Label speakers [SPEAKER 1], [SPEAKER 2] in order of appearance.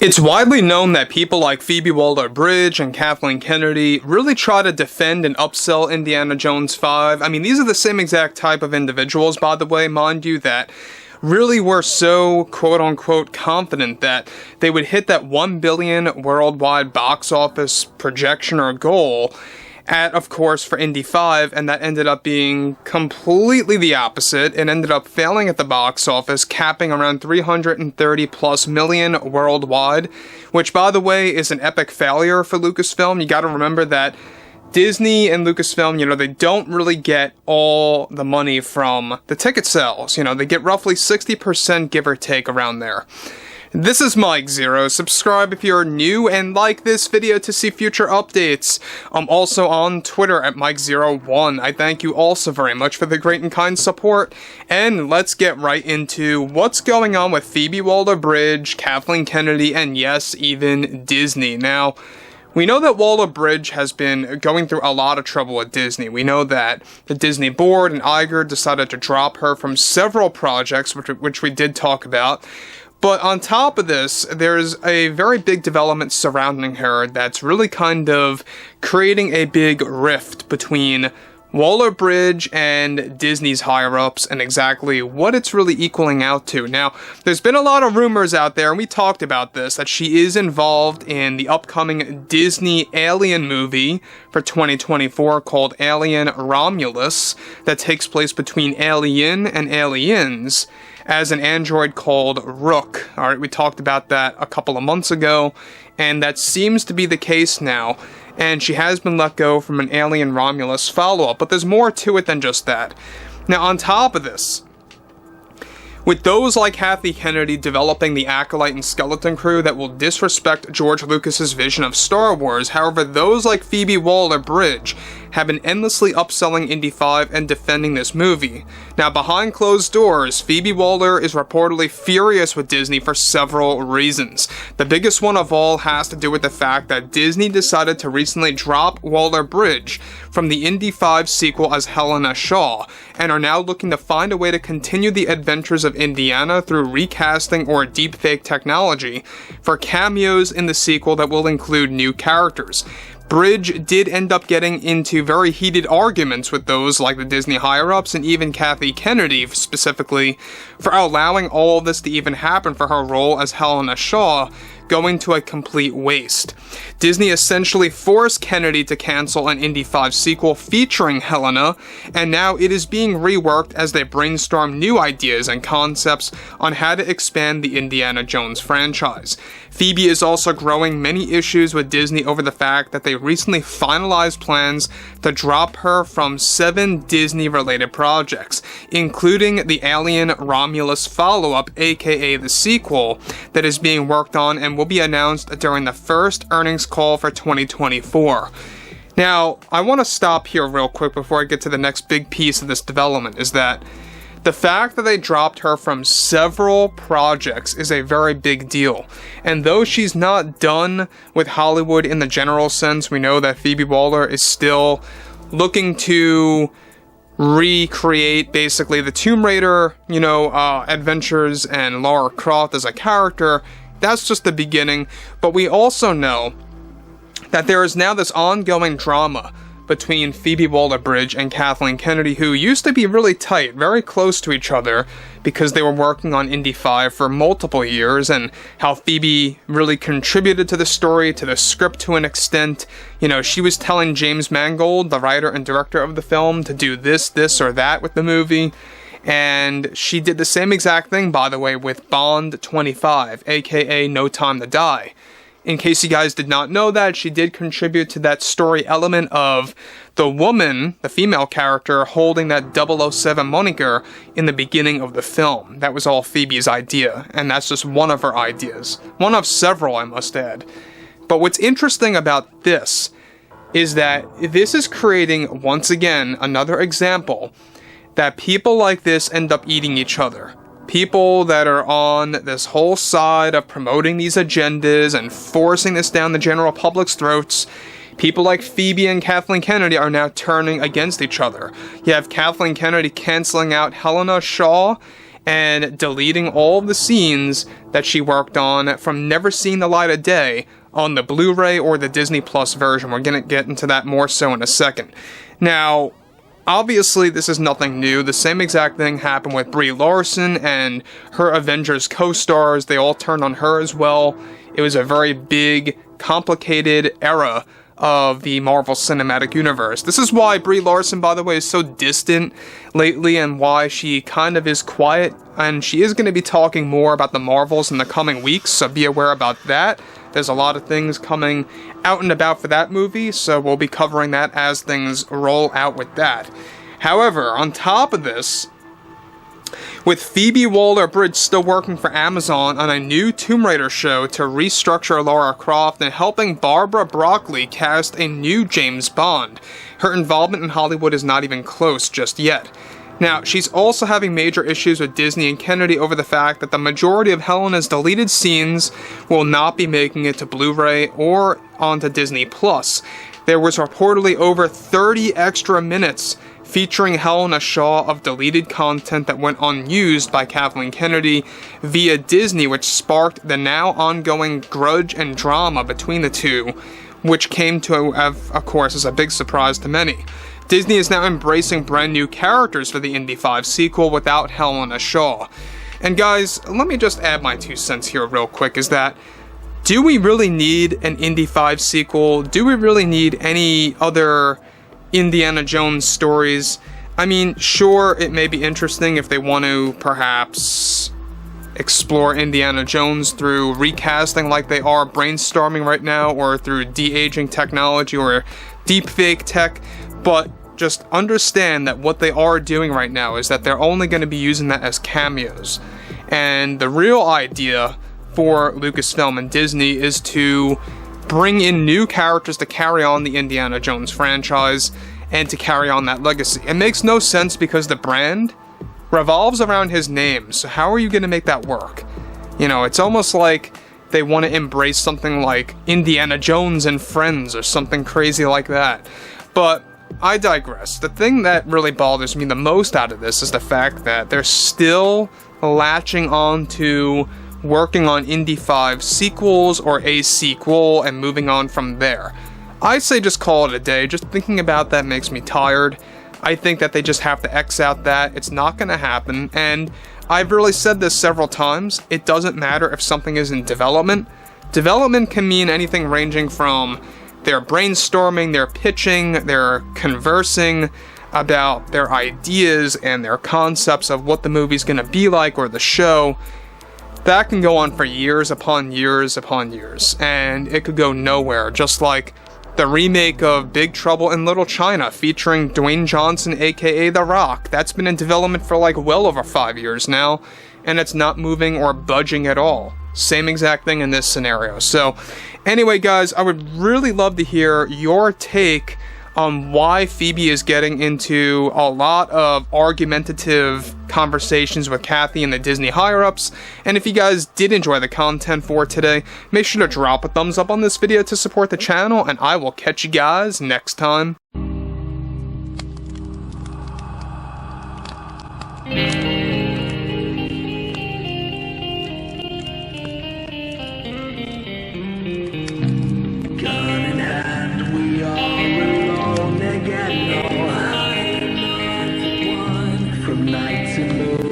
[SPEAKER 1] It's widely known that people like Phoebe Waller-Bridge and Kathleen Kennedy really try to defend and upsell Indiana Jones 5. I mean, these are the same exact type of individuals, by the way, mind you, that really were so quote-unquote confident that they would hit that $1 billion worldwide box office projection or goal at, of course, for Indy 5, and that ended up being completely the opposite. It ended up failing at the box office, capping around 330 plus million worldwide, which, by the way, is an epic failure for Lucasfilm. You gotta remember that Disney and Lucasfilm, they don't really get all the money from the ticket sales. They get roughly 60%, give or take, around there. This is Mike Zero. Subscribe if you're new and like this video to see future updates. I'm also on Twitter at Mike01. I thank you all so very much for the great and kind support. And let's get right into what's going on with Phoebe Waller-Bridge, Kathleen Kennedy, and yes, even Disney. Now, we know that Waller-Bridge has been going through a lot of trouble at Disney. We know that the Disney board and Iger decided to drop her from several projects, which we did talk about. But on top of this, there's a very big development surrounding her that's really kind of creating a big rift between Waller-Bridge and Disney's higher-ups and exactly what it's really equaling out to. Now, there's been a lot of rumors out there, and we talked about this, that she is involved in the upcoming Disney Alien movie for 2024 called Alien Romulus that takes place between Alien and Aliens as an android called Rook. Alright, we talked about that a couple of months ago, and that seems to be the case now. And she has been let go from an Alien Romulus follow-up, but there's more to it than just that. Now, on top of this, with those like Kathleen Kennedy developing the Acolyte and Skeleton Crew that will disrespect George Lucas's vision of Star Wars, however, those like Phoebe Waller-Bridge have been endlessly upselling Indy 5 and defending this movie. Now, behind closed doors, Phoebe Waller is reportedly furious with Disney for several reasons. The biggest one of all has to do with the fact that Disney decided to recently drop Waller-Bridge from the Indy 5 sequel as Helena Shaw, and are now looking to find a way to continue the adventures of Indiana through recasting or deepfake technology for cameos in the sequel that will include new characters. Bridge did end up getting into very heated arguments with those like the Disney higher-ups and even Kathy Kennedy specifically for allowing all of this to even happen for her role as Helena Shaw, going to a complete waste. Disney essentially forced Kennedy to cancel an Indy 5 sequel featuring Helena, and now it is being reworked as they brainstorm new ideas and concepts on how to expand the Indiana Jones franchise. Phoebe is also growing many issues with Disney over the fact that they recently finalized plans to drop her from 7 Disney-related projects, including the Alien Romulus follow-up, aka the sequel, that is being worked on and will be announced during the first earnings call for 2024. Now, I want to stop here real quick before I get to the next big piece of this development, is that the fact that they dropped her from several projects is a very big deal. And though she's not done with Hollywood in the general sense, we know that Phoebe Waller is still looking to recreate basically the Tomb Raider, adventures and Lara Croft as a character. That's just the beginning. But we also know that there is now this ongoing drama between Phoebe Waller-Bridge and Kathleen Kennedy, who used to be really tight, very close to each other, because they were working on Indy 5 for multiple years, and how Phoebe really contributed to the story, to the script to an extent. She was telling James Mangold, the writer and director of the film, to do this, or that with the movie. And she did the same exact thing, by the way, with Bond 25, aka No Time to Die. In case you guys did not know that, she did contribute to that story element of the woman, the female character, holding that 007 moniker in the beginning of the film. That was all Phoebe's idea, and that's just one of her ideas. One of several, I must add. But what's interesting about this is that this is creating, once again, another example that people like this end up eating each other. People that are on this whole side of promoting these agendas and forcing this down the general public's throats, people like Phoebe and Kathleen Kennedy are now turning against each other. You have Kathleen Kennedy canceling out Helena Shaw and deleting all of the scenes that she worked on from never seeing the light of day on the Blu-ray or the Disney Plus version. We're going to get into that more so in a second. Now, obviously, this is nothing new. The same exact thing happened with Brie Larson and her Avengers co-stars. They all turned on her as well. It was a very big, complicated era of the Marvel Cinematic Universe. This is why Brie Larson, by the way, is so distant lately and why she kind of is quiet. And she is going to be talking more about the Marvels in the coming weeks, so be aware about that. There's a lot of things coming out and about for that movie, so we'll be covering that as things roll out with that. However, on top of this, with Phoebe Waller-Bridge still working for Amazon on a new Tomb Raider show to restructure Lara Croft and helping Barbara Broccoli cast a new James Bond, her involvement in Hollywood is not even close just yet. Now, she's also having major issues with Disney and Kennedy over the fact that the majority of Helena's deleted scenes will not be making it to Blu-ray or onto Disney Plus. There was reportedly over 30 extra minutes featuring Helena Shaw of deleted content that went unused by Kathleen Kennedy via Disney, which sparked the now ongoing grudge and drama between the two, which came to, of course, as a big surprise to many. Disney is now embracing brand new characters for the Indy 5 sequel without Helena Shaw. And guys, let me just add my 2 cents here real quick, is that, do we really need an Indy 5 sequel? Do we really need any other Indiana Jones stories? I mean, sure, it may be interesting if they want to perhaps explore Indiana Jones through recasting like they are brainstorming right now, or through de-aging technology or deepfake tech, but just understand that what they are doing right now is that they're only going to be using that as cameos. And the real idea for Lucasfilm and Disney is to bring in new characters to carry on the Indiana Jones franchise and to carry on that legacy. It makes no sense because the brand revolves around his name, so how are you going to make that work? You know, it's almost like they want to embrace something like Indiana Jones and Friends or something crazy like that. But I digress. The thing that really bothers me the most out of this is the fact that they're still latching on to working on Indy 5 sequels or a sequel and moving on from there. I say just call it a day. Just thinking about that makes me tired. I think that they just have to X out that. It's not going to happen. And I've really said this several times. It doesn't matter if something is in development. Development can mean anything ranging from they're brainstorming, they're pitching, they're conversing about their ideas and their concepts of what the movie's going to be like or the show. That can go on for years upon years upon years, and it could go nowhere, just like the remake of Big Trouble in Little China featuring Dwayne Johnson, aka The Rock. That's been in development for like well over 5 years now, and it's not moving or budging at all. Same exact thing in this scenario. So anyway, guys, I would really love to hear your take on why Phoebe is getting into a lot of argumentative conversations with Kathy and the Disney higher-ups. And if you guys did enjoy the content for today, make sure to drop a thumbs up on this video to support the channel, and I will catch you guys next time.
[SPEAKER 2] Night to move.